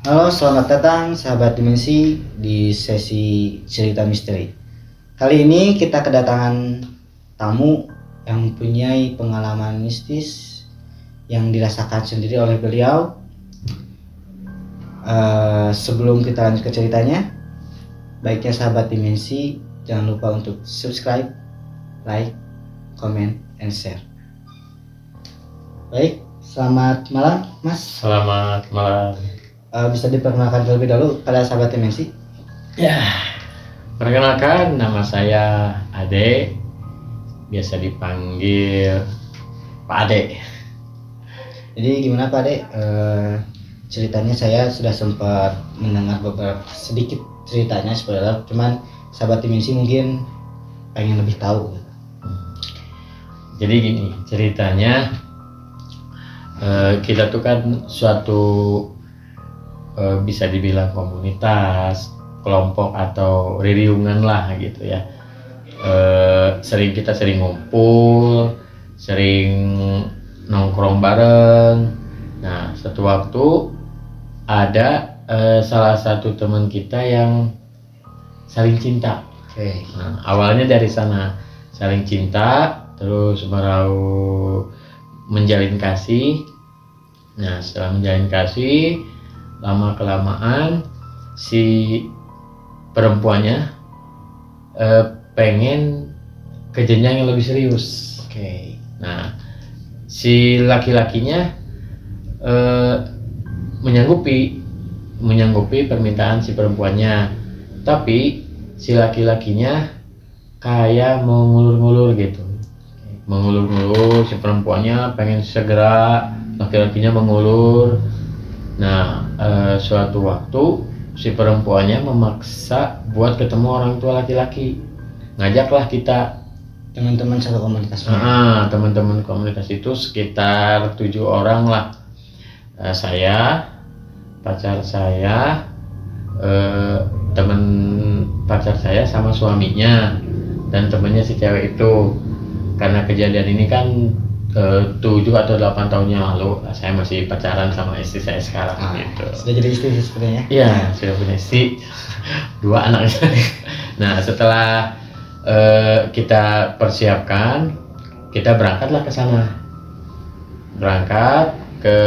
Halo, selamat datang sahabat Dimensi di sesi cerita misteri. Kali ini kita kedatangan tamu yang mempunyai pengalaman mistis yang dirasakan sendiri oleh beliau. Sebelum kita lanjut ke ceritanya, baiknya sahabat Dimensi jangan lupa untuk subscribe, like, comment, and share. Baik, selamat malam Mas. Selamat malam. Bisa diperkenalkan terlebih dahulu pada sahabat Dimensi? Ya, perkenalkan nama saya Ade, biasa dipanggil Pak Ade. Jadi gimana Pak Ade? Ceritanya saya sudah sempat mendengar beberapa sedikit ceritanya spoiler, cuman sahabat Dimensi mungkin pengen lebih tahu. Jadi gini ceritanya, kita tuh kan suatu bisa dibilang komunitas, kelompok atau ririungan lah gitu ya. Kita sering ngumpul, sering nongkrong bareng. Nah, suatu waktu ada salah satu teman kita yang saling cinta. Oke. Nah, awalnya dari sana saling cinta, terus baru menjalin kasih. Nah, setelah menjalin kasih, lama kelamaan si perempuannya pengen ke jenjang yang lebih serius. Oke. Nah, si laki-lakinya menyanggupi permintaan si perempuannya, tapi si laki-lakinya kayak mengulur-ngulur gitu. Mengulur-ngulur, si perempuannya pengen segera, laki-lakinya mengulur. Nah, suatu waktu si perempuannya memaksa buat ketemu orang tua laki-laki. Ngajaklah kita Teman-teman satu komunitas. teman-teman komunitas itu sekitar 7 orang lah. Saya, pacar saya, teman pacar saya sama suaminya dan temennya si cewek itu. Karena kejadian ini kan 7 atau 8 tahun yang lalu, saya masih pacaran sama istri saya sekarang gitu. Sudah jadi istri sepertinya? Iya, sudah punya istri, 2 anak. Nah, setelah kita persiapkan, kita berangkatlah ke sana. Berangkat ke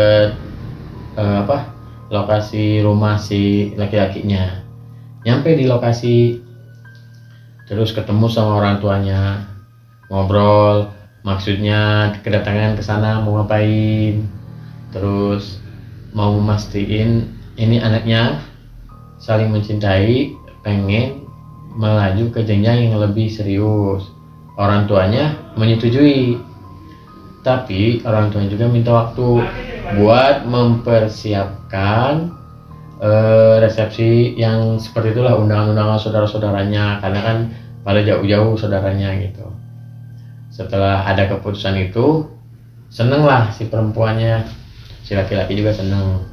lokasi rumah si laki-lakinya. Nyampe di lokasi, terus ketemu sama orang tuanya, ngobrol, maksudnya kedatangan ke sana mau ngapain, terus mau memastiin ini anaknya saling mencintai, pengen melaju ke jenjang yang lebih serius. Orang tuanya menyetujui, tapi orang tuanya juga minta waktu buat mempersiapkan resepsi yang seperti itulah, undangan-undangan saudara-saudaranya, karena kan pada jauh-jauh saudaranya gitu. Setelah ada keputusan itu, seneng lah si perempuannya, si laki-laki juga seneng.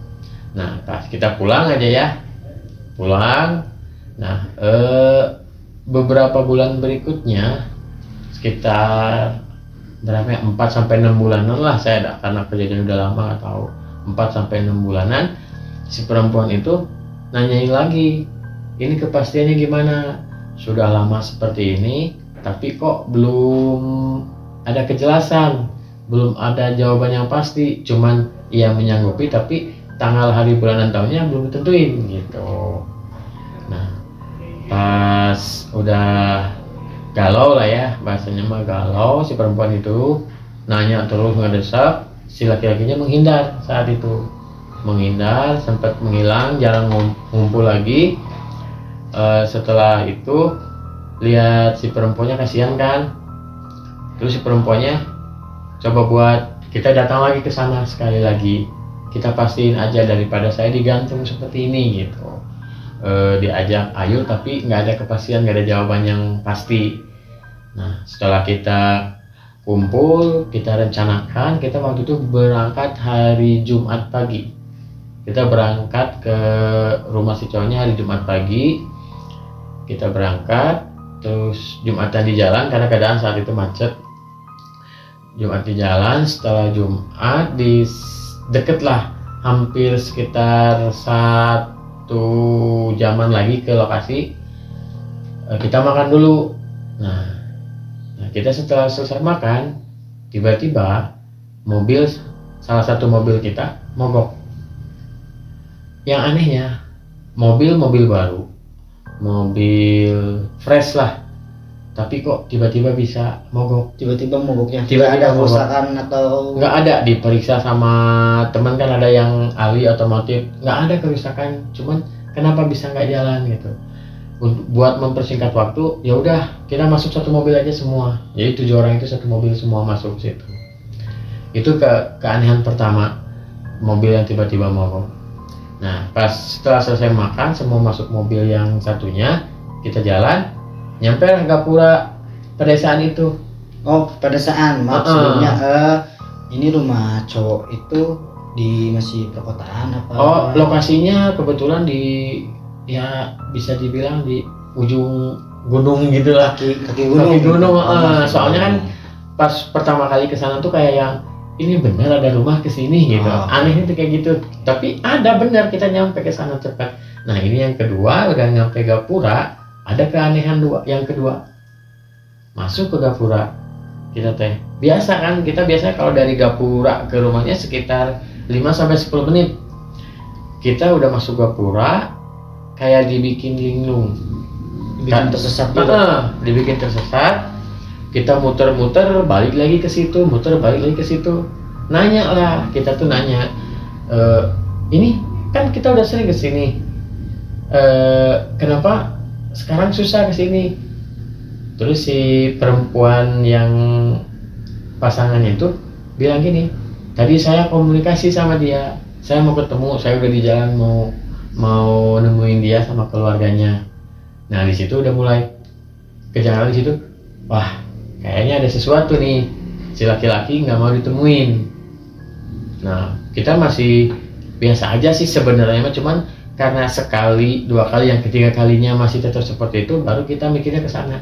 Nah, pas kita pulang aja ya, pulang. Nah, beberapa bulan berikutnya, sekitar berapa ya, 4-6 bulanan lah, saya karena kejadian udah lama nggak tahu, 4-6 bulanan, si perempuan itu nanyain lagi, ini kepastiannya gimana? Sudah lama seperti ini, tapi kok belum ada kejelasan, belum ada jawaban yang pasti, cuman ia menyanggupi tapi tanggal hari bulan dan tahunnya belum ditentuin gitu. Nah, pas udah galau lah ya, bahasanya mah galau, si perempuan itu nanya terus ngedesak, si laki-lakinya menghindar. Saat itu menghindar, sempat menghilang, jarang ngumpul lagi. Setelah itu lihat si perempuannya kasihan kan, terus si perempuannya coba buat kita datang lagi ke sana sekali lagi, kita pastiin aja daripada saya digantung seperti ini gitu. Diajak ayo tapi nggak ada kepastian, nggak ada jawaban yang pasti. Nah, setelah kita kumpul, kita rencanakan, kita waktu itu berangkat hari Jumat pagi. Kita berangkat ke rumah si cowoknya hari Jumat pagi. Kita berangkat, terus Jumatan di jalan karena keadaan saat itu macet. Jumat di jalan, setelah Jumat di deket lah hampir sekitar 1 jaman lagi ke lokasi. Kita makan dulu. Nah, kita setelah selesai makan, tiba-tiba salah satu mobil kita mogok. Yang anehnya, mobil baru, mobil fresh lah, tapi kok tiba-tiba bisa mogok. Tiba-tiba mogoknya. Tiba-tiba Tidak ada mogok. kerusakan atau Nggak ada, diperiksa sama teman kan, ada yang ahli otomotif, nggak ada kerusakan, cuman kenapa bisa nggak jalan gitu. Buat mempersingkat waktu, ya udah kita masuk satu mobil aja semua. Jadi 7 orang itu satu mobil semua masuk situ. Itu keanehan pertama, mobil yang tiba-tiba mogok. Nah, pas setelah selesai makan, semua masuk mobil yang satunya, kita jalan, nyampe Gapura pedesaan itu. oh pedesaan. Maaf sebelumnya ini rumah cowok itu masih perkotaan apa? Oh, lokasinya kebetulan ya bisa dibilang di ujung gunung gitulah. Kaki gunung. Kaki gunung. Gitu. Soalnya kan pas pertama kali ke sana tuh kayak yang ini bener ada rumah ke sini gitu. Aneh itu kayak gitu. Tapi ada bener, kita nyampe ke sana cepat. Nah, ini yang kedua, udah nyampe Gapura, ada keanehan yang kedua. Masuk ke Gapura, kita biasa kan, kita biasanya kalau dari Gapura ke rumahnya sekitar 5-10 menit. Kita udah masuk Gapura, kayak dibikin linglung, Dibikin tersesat gitu. Dibikin tersesat. Kita muter-muter, balik lagi ke situ, nanya lah, kita tuh nanya, ini kan kita udah sering ke sini, kenapa sekarang susah ke sini? Terus si perempuan yang pasangannya itu bilang gini, tadi saya komunikasi sama dia, saya mau ketemu, saya udah di jalan mau nemuin dia sama keluarganya. Nah, di situ udah mulai kejanggalan di situ. Wah, kayaknya ada sesuatu nih, si laki-laki nggak mau ditemuin. Nah, kita masih biasa aja sih sebenarnya, cuman karena sekali, 2 kali, yang ketiga kalinya masih tetap seperti itu, baru kita mikirnya ke sana.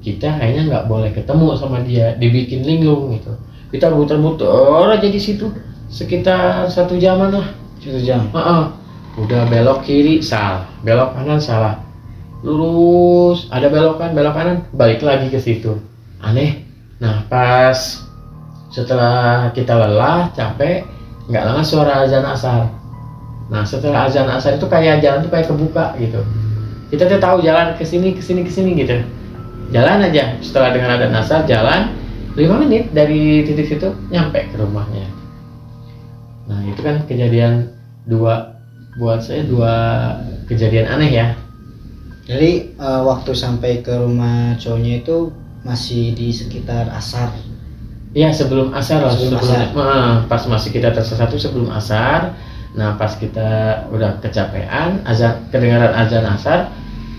Kita kayaknya nggak boleh ketemu sama dia, dibikin linglung gitu. Kita muter-muter aja di situ sekitar 1 jaman lah. 1 jam. Udah belok kiri salah, belok kanan salah, lurus ada belok kanan, balik lagi ke situ. Aneh. Nah, pas setelah kita lelah, capek, nggak lama suara azan asar. Nah, setelah azan asar itu kayak jalan tuh kayak kebuka gitu. Kita tuh tahu jalan ke sini gitu. Jalan aja. Setelah dengar azan asar, jalan 5 menit dari titik situ nyampe ke rumahnya. Nah, itu kan kejadian buat saya 2 kejadian aneh ya. Jadi waktu sampai ke rumah cowoknya itu masih di sekitar asar. Iya, sebelum asar lah. Sebelum asar. Pas masih kita tersesat itu sebelum asar. Nah, pas kita udah kecapean, kedengaran azan asar,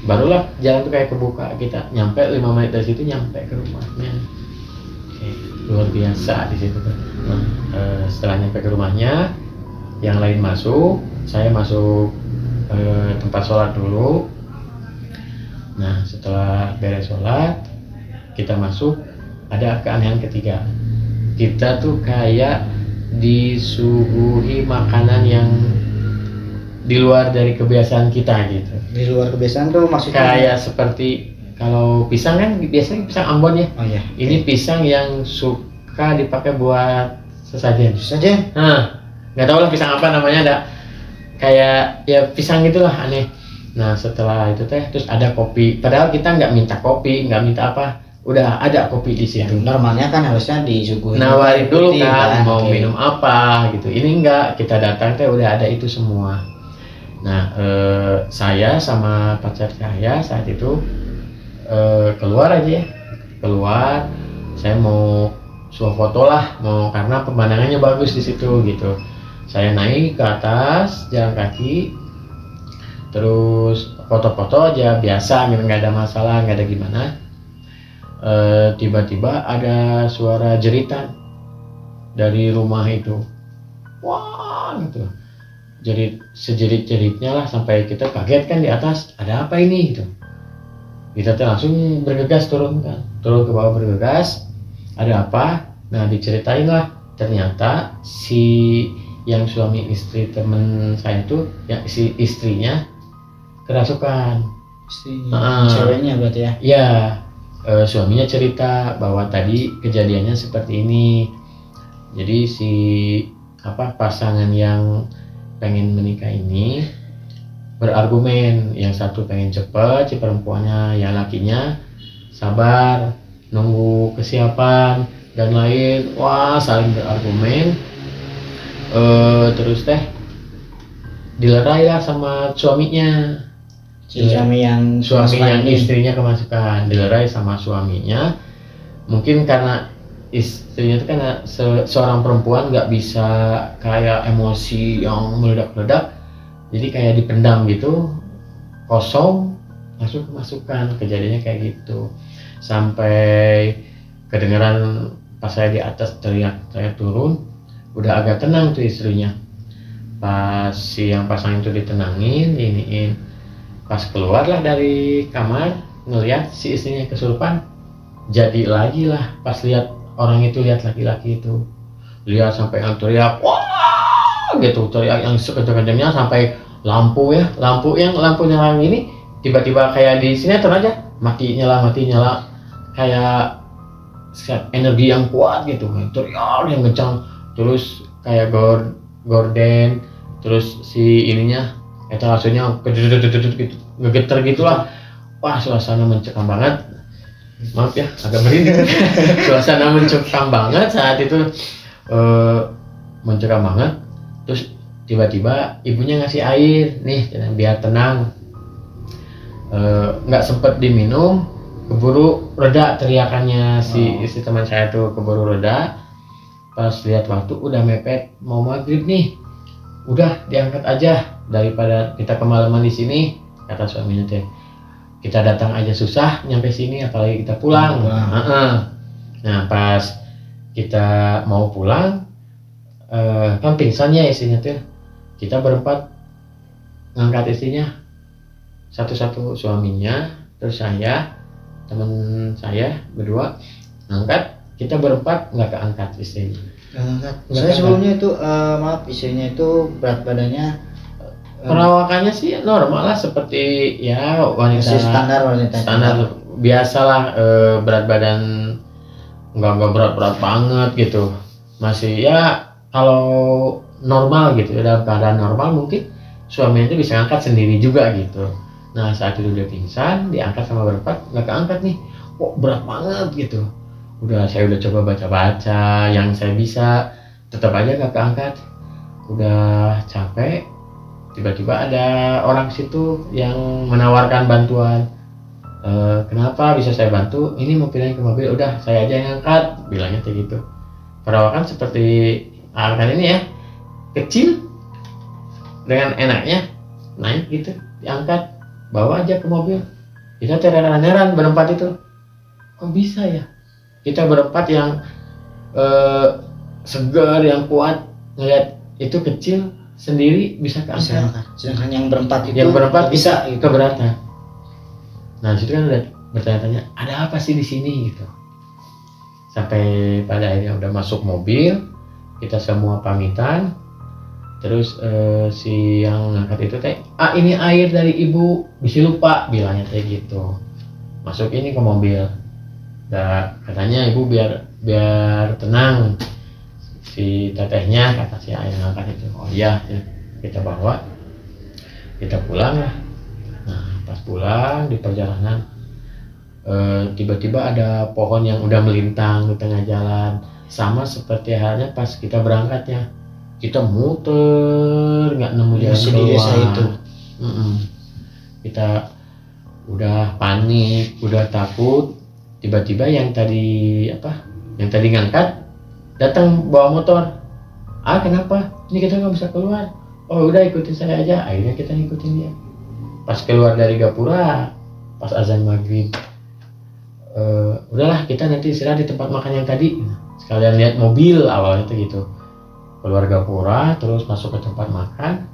barulah jalan tuh kayak kebuka. Kita nyampe 5 menit dari situ nyampe ke rumahnya. Oke, luar biasa di situ. Nah, setelah nyampe ke rumahnya, yang lain masuk, saya masuk tempat sholat dulu. Nah, setelah beres sholat, kita masuk, ada keanehan ketiga. Kita tuh kayak disuguhi makanan yang di luar dari kebiasaan kita gitu. Di luar kebiasaan tuh maksudnya? Kayak seperti kalau pisang kan biasanya pisang Ambon ya. Oh iya. Ini pisang yang suka dipakai buat sesajen. Sesajen? Nah, nggak tahu lah pisang apa namanya, ada kayak ya pisang gitulah, aneh. Nah, setelah itu terus ada kopi. Padahal kita nggak minta kopi, nggak minta apa, udah ada kopi di situ. Normalnya kan harusnya disuguhin Nawarin dulu kan, mau Oke. minum apa gitu. Ini enggak, kita datang udah ada itu semua. Nah, saya sama pacar saya saat itu keluar aja ya. Keluar, saya mau swafoto lah, karena pemandangannya bagus di situ gitu. Saya naik ke atas jalan kaki, terus foto-foto aja biasa gitu, nggak ada masalah, nggak ada gimana. Tiba-tiba ada suara jeritan dari rumah itu, wah gitu, jerit sejerit-jeritnya lah, sampai kita kaget kan di atas, ada apa ini gitu. Kita tuh langsung bergegas turun ke bawah, bergegas, ada apa. Nah, diceritain lah, ternyata si yang suami istri temen saya tuh, yang si istrinya kerasukan. Istrinya, ceweknya berarti ya? Ya, suaminya cerita bahwa tadi kejadiannya seperti ini. Jadi si pasangan yang pengen menikah ini berargumen, yang satu pengen cepet si perempuannya, yang lakinya sabar nunggu kesiapan dan lain. Wah, saling berargumen. Terus dilerai lah sama suaminya. Suami yang Istrinya kemasukan, dilerai sama suaminya. Mungkin karena istrinya itu kan seorang perempuan nggak bisa kayak emosi yang meledak-ledak, jadi kayak dipendam gitu, kosong, langsung kemasukan. Kejadiannya kayak gitu, sampai kedengeran pas saya di atas teriak, saya turun, udah agak tenang tuh istrinya. Pas si yang pasangan itu ditenangin, iniin, pas keluarlah dari kamar ngelihat si istrinya kesurupan, jadi lagi lah pas lihat orang itu, lihat laki-laki itu, lihat sampai yang teriak wah gitu, teriak yang sekencang-kencangnya sampai lampu nyala gini, tiba-tiba kayak di sinetron aja, mati nyala kayak energi yang kuat gitu, teriak yang kencang, terus kayak gorden, terus si ininya etalasinya gitu, ngegeter gitulah. Wah, suasana mencekam banget. Maaf ya, agak merinding. Suasana mencekam banget saat itu, mencekam banget. Terus tiba-tiba ibunya ngasih air nih biar tenang. Nggak sempet diminum, keburu reda teriakannya si teman saya tuh, keburu reda. Pas lihat waktu udah mepet mau maghrib nih, udah diangkat aja daripada kita kemalaman di sini, kata suaminya teh. Kita datang aja susah nyampe sini, apalagi kita pulang. Nah, pas kita mau pulang, kan pingsannya istrinya tuh. Kita berempat ngangkat istrinya, satu-satu, suaminya, terus saya, teman saya berdua ngangkat. Kita berempat nggak keangkat istrinya. Saya sebelumnya itu maaf, istrinya itu berat badannya perawakannya sih normal lah, seperti ya wanita standar biasalah. Berat badan nggak berat banget gitu, masih ya kalau normal gitu, dalam keadaan normal mungkin suaminya itu bisa angkat sendiri juga gitu. Nah, saat itu dia pingsan, diangkat sama berempat, nggak keangkat nih, kok berat banget gitu. Saya udah coba baca-baca yang saya bisa, tetap aja nggak keangkat. Udah capek, tiba-tiba ada orang situ yang menawarkan bantuan. Kenapa bisa saya bantu? Ini mau pindahin ke mobil, udah saya aja yang angkat, bilangnya kayak gitu. Perawakan seperti akan ini ya, kecil, dengan enaknya naik gitu, diangkat, bawa aja ke mobil. Kita heran-heran berempat itu, kok bisa ya? Kita berempat yang segar, yang kuat, ngeliat itu kecil sendiri bisa keangkat. Sedangkan yang berempat bisa keberatan. Nah, situ kan udah bertanya-tanya, ada apa sih di sini gitu. Sampai pada akhirnya udah masuk mobil, kita semua pamitan. Terus si yang ngangkat itu ini air dari ibu, bisa lupa bilangnya kayak gitu. Masuk ini ke mobil. Katanya ibu biar tenang, si tetehnya, kata si ayah ngangkat itu. Oh iya, ya. Kita bawa, kita pulang lah. Nah, pas pulang di perjalanan, tiba-tiba ada pohon yang udah melintang di tengah jalan, sama seperti halnya pas kita berangkat ya. Kita muter nggak nemu jalan keluar. Di desa itu. Kita udah panik, udah takut. Tiba-tiba yang tadi ngangkat datang bawa motor. Kenapa? Ini kita nggak bisa keluar. Oh udah, ikutin saya aja. Akhirnya kita ngikutin dia. Pas keluar dari gapura, pas azan maghrib, udahlah kita nanti istirahat di tempat makan yang tadi. Sekalian lihat mobil awalnya tuh gitu. Keluar gapura, terus masuk ke tempat makan.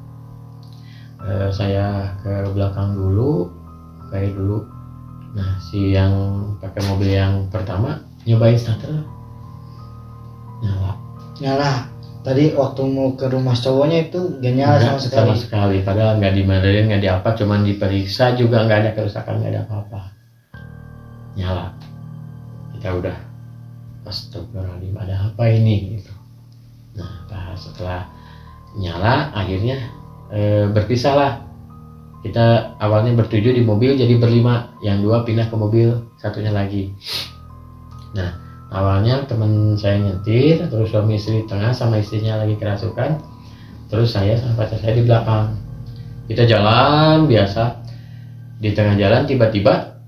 Saya ke belakang dulu, kayak dulu. Nah, si yang pakai mobil yang pertama nyobain starter, nyala. Tadi waktu mau ke rumah cowoknya itu gak nyala sama Nggak sekali. sama sekali, padahal nggak dimandiin, nggak diapa, cuman diperiksa juga nggak ada kerusakan, nggak ada apa-apa, nyala. Kita udah astagfirullahaladzim, ada apa ini gitu. Nah pas setelah nyala akhirnya berpisahlah. Kita awalnya bertujuh di mobil jadi berlima, yang dua pindah ke mobil, satunya lagi. Nah awalnya teman saya nyetir, terus suami istri di tengah sama istrinya lagi kerasukan, terus saya sama pacar saya di belakang. Kita jalan biasa, di tengah jalan tiba-tiba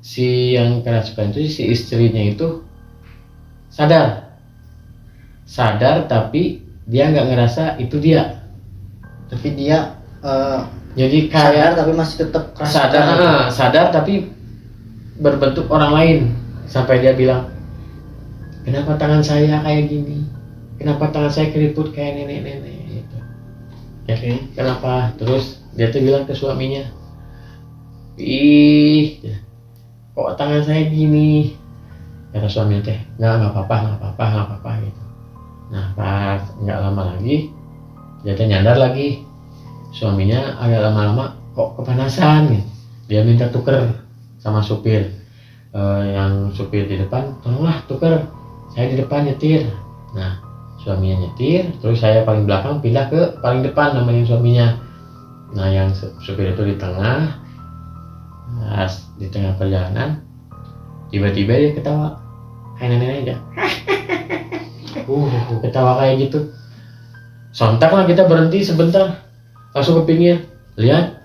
si yang kerasukan itu, si istrinya itu sadar tapi dia nggak ngerasa itu dia. Tapi dia Jadi sadar kayak tapi masih tetap kerasukan gitu. sadar tapi berbentuk orang lain, sampai dia bilang, kenapa tangan saya kayak gini, kenapa tangan saya keriput kayak nenek-nenek gitu. Ya, kenapa? Terus dia tuh bilang ke suaminya, ih kok tangan saya gini. Kata suaminya teh, nggak apa-apa gitu. Nah pas nggak lama lagi dia teh nyadar lagi, suaminya agak lama-lama kok kepanasan gitu. Dia minta tuker sama supir. Yang supir di depan, tolonglah tuker, saya di depan nyetir. Nah suaminya nyetir, terus saya paling belakang pindah ke paling depan namanya suaminya. Nah yang supir itu di tengah. Nah, di tengah perjalanan tiba-tiba dia ketawa kayak nenek aja. Ketawa kayak gitu. Sontak lah kita berhenti sebentar, langsung ke pinggir, lihat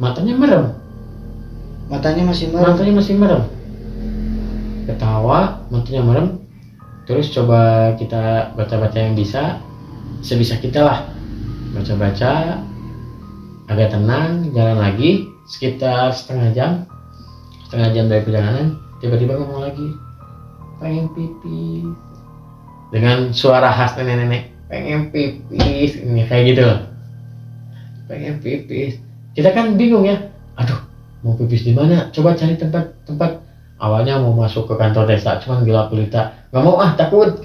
matanya merem. Matanya masih merem. Ketawa, matanya merem. Terus coba kita baca-baca yang bisa, sebisa kita lah. Baca-baca, agak tenang, jalan lagi sekitar setengah jam dari perjalanan. Tiba-tiba ngomong lagi, pengen pipis, dengan suara khas nenek-nenek, pengen pipis, ini kayak gitu loh, pengen pipis. Kita kan bingung ya, aduh mau pipis di mana, coba cari tempat. Awalnya mau masuk ke kantor desa, cuman gila kulita, nggak mau takut.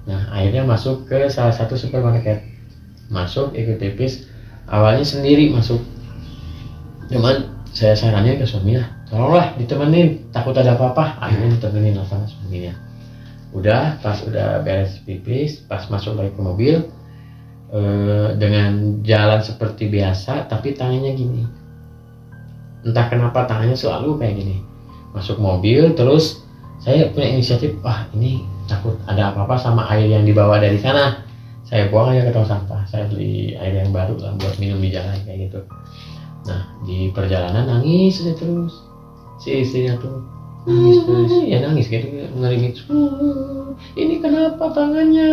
Nah akhirnya masuk ke salah satu supermarket, masuk ikut pipis. Awalnya sendiri masuk, cuman saya saranin ke suaminya, tolonglah ditemenin, takut ada apa-apa. Akhirnya ditemenin lah sama suaminya. Udah pas udah beres pipis, pas masuk lagi ke mobil, dengan jalan seperti biasa tapi tangannya gini, entah kenapa tangannya selalu kayak gini. Masuk mobil, terus saya punya inisiatif, ini takut ada apa-apa sama air yang dibawa dari sana, saya buang aja ke tong sampah. Saya beli air yang baru lah buat minum di jalan kayak gitu. Nah di perjalanan nangis aja terus, si istrinya tuh nangis terus, ya nangis gitu ngeringit, ini kenapa tangannya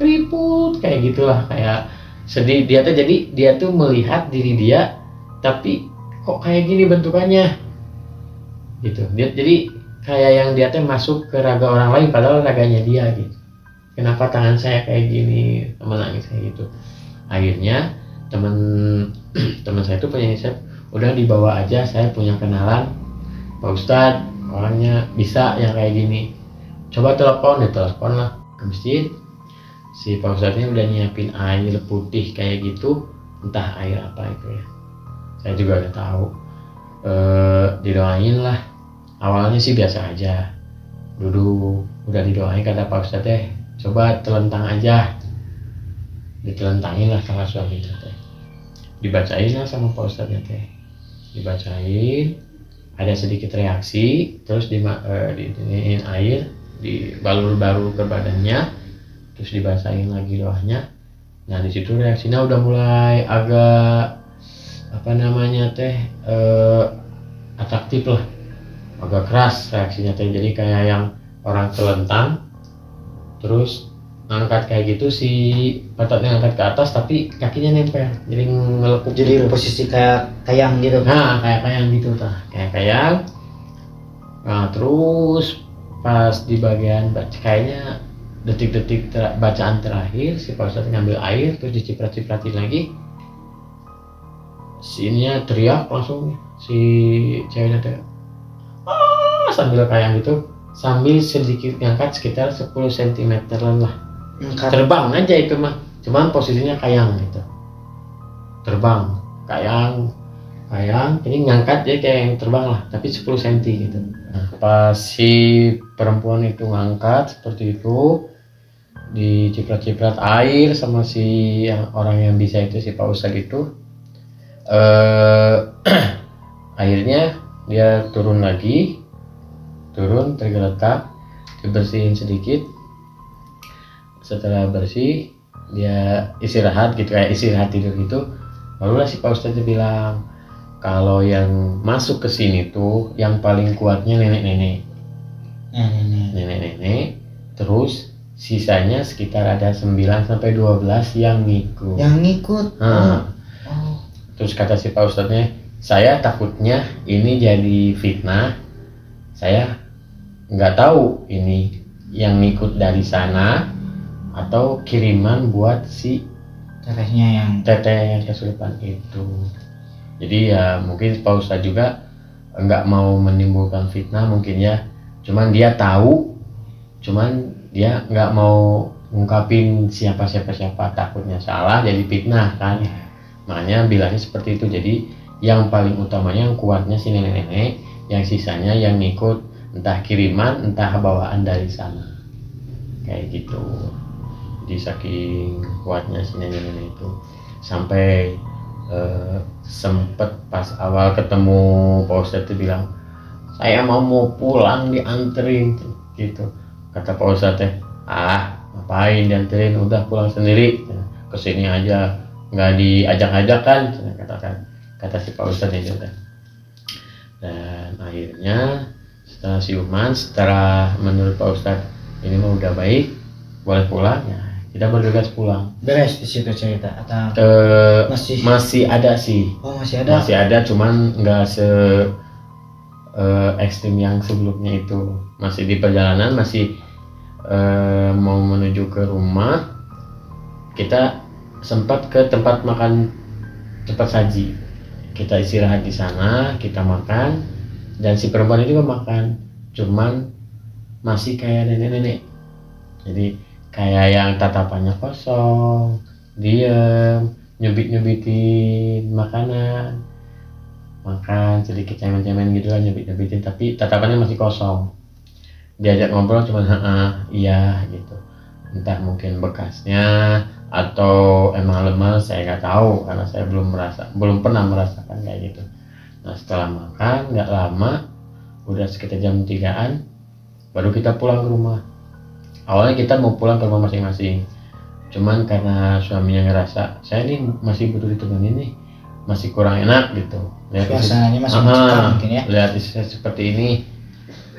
keriput kayak gitulah, kayak sedih. Dia tuh jadi dia tuh melihat diri dia tapi kok kayak gini bentukannya gitu. Dia jadi kayak yang dia tuh masuk ke raga orang lain padahal raganya dia gitu. Kenapa tangan saya kayak gini, menangis kayak gitu. Akhirnya teman saya itu punya inisiatif, udah dibawa aja, saya punya kenalan Pak Ustadz, orangnya bisa yang kayak gini, coba ditelepon lah ke masjid. Si Pak Ustadznya udah nyiapin air putih kayak gitu, entah air apa itu ya, saya juga nggak tahu. Didoain lah. Awalnya sih biasa aja, duduk udah didoain, kata Pak Ustadz coba telentang aja. Ditelentangin lah sama suaminya teh, dibacain lah sama Pak Ustadznya teh, dibacain, ada sedikit reaksi, terus diinin air, dibalur-balur ke badannya, terus dibasahin lagi doanya. Nah di situ reaksinya udah mulai agak atraktif lah, agak keras reaksinya teh. Jadi kayak yang orang telentang terus ngangkat kayak gitu, si pantatnya ngangkat ke atas tapi kakinya nempel, jadi ngelekuk Jadi gitu. posisi kayak kayang gitu. Nah kayak kayang gitu tah, kayak kayang. Nah terus pas di bagian kayaknya detik-detik bacaan terakhir, si Pak Ustadz ngambil air terus diciprat-cipratin lagi. Si ininya teriak langsung, si ceweknya teriak sambil kayang gitu, sambil sedikit ngangkat sekitar 10 cm lah terbang aja itu mah, cuman posisinya kayang gitu, terbang kayang, ini ngangkat dia kayak yang terbang lah, tapi 10 cm gitu. Nah, pas si perempuan itu ngangkat seperti itu, diciprat-ciprat air sama si orang yang bisa itu, si Pak Ustadz itu, akhirnya dia turun lagi, tergeletak, dibersihin sedikit. Setelah bersih dia istirahat gitu, kayak istirahat tidur gitu, barulah si Pak Ustadz bilang kalau yang masuk ke sini tuh yang paling kuatnya nenek-nenek, terus sisanya sekitar ada 9 sampai 12 yang ngikut. Terus kata si Pak Ustadznya, saya takutnya ini jadi fitnah, saya nggak tahu ini yang ngikut dari sana atau kiriman buat si teteh yang kesurupan itu. Jadi ya mungkin Pak Ustadz juga nggak mau menimbulkan fitnah mungkin ya, cuman dia tahu, cuman dia nggak mau ngungkapin siapa, takutnya salah jadi fitnah kan. Makanya bilangnya seperti itu. Jadi yang paling utamanya, yang kuatnya si nenek-nenek, yang sisanya yang ngikut entah kiriman entah bawaan dari sana, kayak gitu. Jadi saking kuatnya si nenek-nenek itu sampai sempet pas awal ketemu Pak Ustadz itu bilang, saya mau pulang dianterin gitu. Kata Pak Ustadz ngapain dianterin, udah pulang sendiri kesini aja, nggak diajak-ajak kan, kata si Pak Ustadz itu. Dan akhirnya setelah siuman, setelah menurut Pak Ustadz ini mah udah baik, boleh pulang ya, kita bergegas pulang. Beres di situ cerita atau masih ada sih? Masih ada, cuman nggak se ekstrim yang sebelumnya itu. Masih di perjalanan, masih mau menuju ke rumah, kita sempat ke tempat makan cepat saji. Kita istirahat di sana, kita makan, dan si perempuan itu juga makan, cuman masih kayak nenek-nenek. Jadi kayak yang tatapannya kosong, diem, nyubit-nyubitin makanan, makan sedikit cemen-cemen gitu lah, nyubit-nyubitin, tapi tatapannya masih kosong. Diajak ngobrol cuman iya gitu. Entah mungkin bekasnya atau emang lemas, saya nggak tahu karena saya belum pernah merasakan kayak gitu. Nah setelah makan nggak lama, udah sekitar jam 3-an, baru kita pulang ke rumah. Awalnya kita mau pulang ke rumah masing-masing, cuman karena suaminya ngerasa saya nih masih butuh ditemenin nih, masih kurang enak gitu. Suasananya masih mencekam mungkin ya. Lihat istri seperti ini,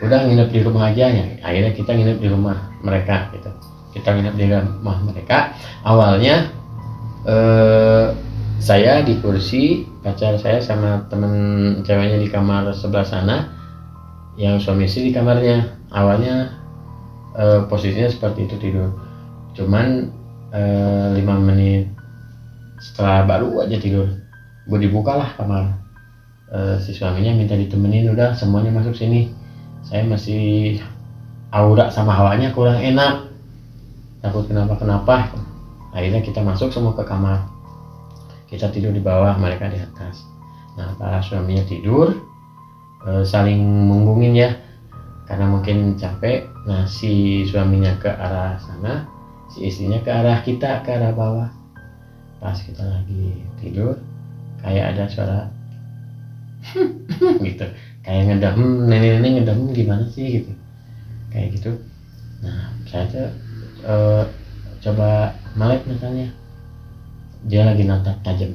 udah nginep di rumah aja ya. Akhirnya kita nginep di rumah mereka gitu. Kita nginep di rumah mereka. Awalnya saya di kursi, pacar saya sama temen ceweknya di kamar sebelah sana, yang suami istri di kamarnya. Awalnya posisinya seperti itu tidur, cuman 5 menit setelah baru aja tidur, dibukalah kamar. Si suaminya minta ditemenin, udah semuanya masuk sini, saya masih aura sama hawanya kurang enak, takut kenapa. Akhirnya kita masuk semua ke kamar, kita tidur di bawah, mereka di atas. Nah para suaminya tidur saling menggungin ya, karena mungkin capek. Nah si suaminya ke arah sana, si istrinya ke arah kita, ke arah bawah. Pas kita lagi tidur, kayak ada suara gitu, kayak ngedem, nenek-nenek ngedem gimana sih gitu, kayak gitu. Nah saya tuh coba melek matanya, dia lagi natap tajam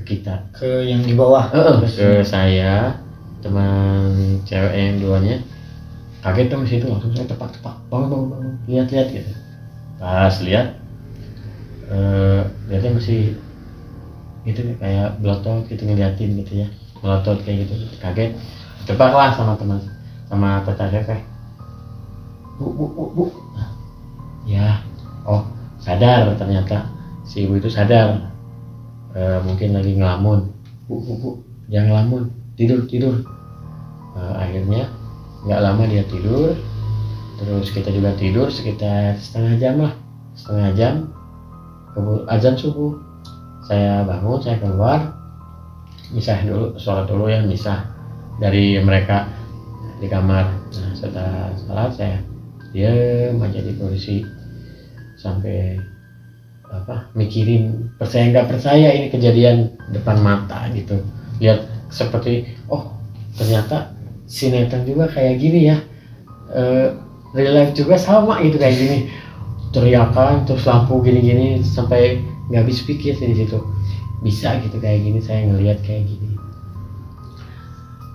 ke kita, ke yang di bawah, ke saya, teman cewek yang duanya. Kaget tuh situ, langsung saya tepak bangun, lihat gitu. Pas lihat lihatnya masih gitu kayak belotot gitu, ngeliatin gitu ya, melotot kayak gitu. Kaget, tepak lah sama teteh saya, bu ya, oh sadar, ternyata si ibu itu sadar, mungkin lagi ngelamun. Bu jangan ngelamun, tidur. Akhirnya nggak lama dia tidur, terus kita juga tidur sekitar setengah jam lah, setengah jam azan subuh. Saya bangun, saya keluar, misah dulu, sholat dulu ya, misah dari mereka di kamar. Nah setelah sholat saya diam aja di kursi sampai mikirin percaya nggak percaya ini kejadian depan mata gitu. Lihat seperti ternyata sinetron juga kayak gini ya, real life juga sama gitu kayak gini, teriakan terus lampu gini-gini sampai nggak habis pikir di situ bisa gitu kayak gini, saya ngelihat kayak gini.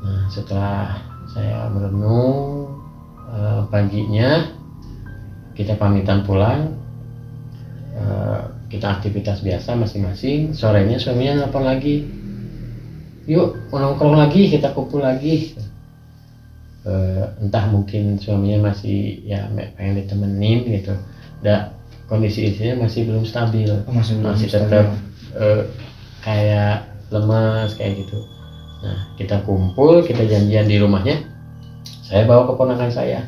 Nah setelah saya merenung, paginya kita pamitan pulang, kita aktivitas biasa masing-masing. Sorenya suaminya nelfon lagi, yuk nongkrong lagi, kita kumpul lagi. Entah mungkin suaminya masih ya pengen ditemenin gitu, kondisi istrinya masih belum stabil, masih tetap kayak lemas kayak gitu. Nah kita kumpul, kita janjian di rumahnya, saya bawa keponakan saya.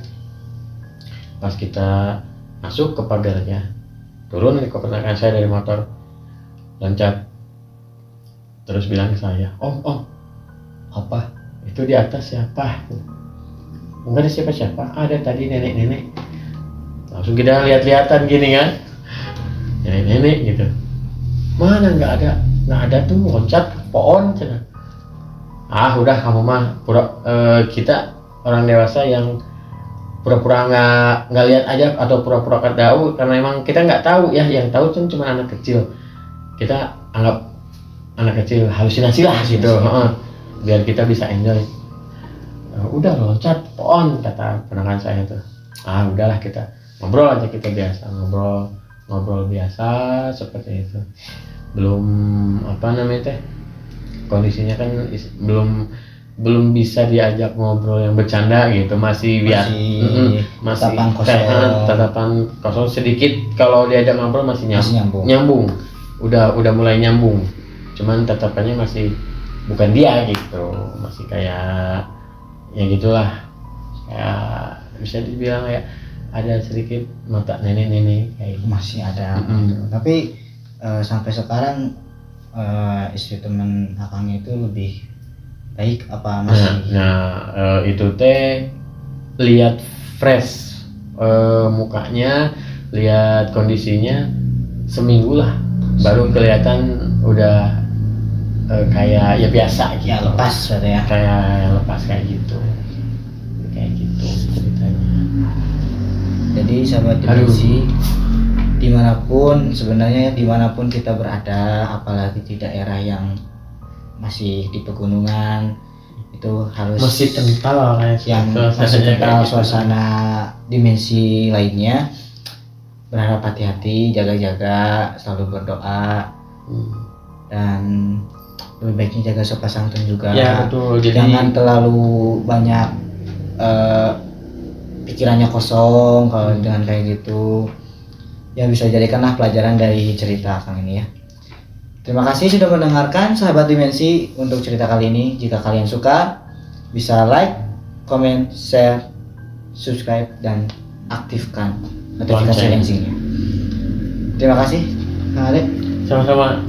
Pas kita masuk ke pagarnya, turun ke keponakan saya dari motor, loncat, terus bilang ke saya, om Apa? itu di atas siapa? Enggak ada siapa-siapa, ada tadi nenek-nenek. Langsung kita lihat-lihatan gini kan, nenek-nenek gitu. Mana nggak ada tuh, loncat pohon cina. Udah kamu mah kita orang dewasa yang pura-pura nggak lihat aja atau pura-pura tahu, karena emang kita nggak tahu ya, yang tahu kan cuma anak kecil. Kita anggap anak kecil halusinasi lah gitu, biar kita bisa enjoy. Udah loncat pohon kata ponakan saya tuh. Udahlah kita ngobrol aja, kita biasa ngobrol biasa seperti itu. Belum kondisinya kan belum bisa diajak ngobrol yang bercanda gitu, masih masih tatapan kosong sedikit. Kalau diajak ngobrol masih nyambung. Udah mulai nyambung, cuman tatapannya masih bukan dia gitu, masih kayak ya gitulah, kayak bisa dibilang kayak ada sedikit mata nenek-nenek kayak gitu. Masih ada gitu. Tapi sampai sekarang istri teman akang itu lebih baik apa masih? Itu teh lihat fresh mukanya, lihat kondisinya seminggu lah, baru kelihatan udah kayak ya biasa gitu. Ya lepas ya. Kayak lepas kayak gitu ceritanya. Jadi sahabat dimensi, dimanapun kita berada, apalagi di daerah yang masih di pegunungan, itu harus masih kental suasana dimensi lainnya. Berharap hati-hati, jaga-jaga, selalu berdoa, dan lebih baiknya jaga sopan santun juga. Ya betul. Jangan terlalu banyak pikirannya kosong kalau dengan kayak gitu. Ya bisa jadikanlah pelajaran dari cerita kali ini ya. Terima kasih sudah mendengarkan sahabat dimensi untuk cerita kali ini. Jika kalian suka, bisa like, comment, share, subscribe, dan aktifkan notifikasi loncengnya. Terima kasih, Kang Alek. Sama-sama.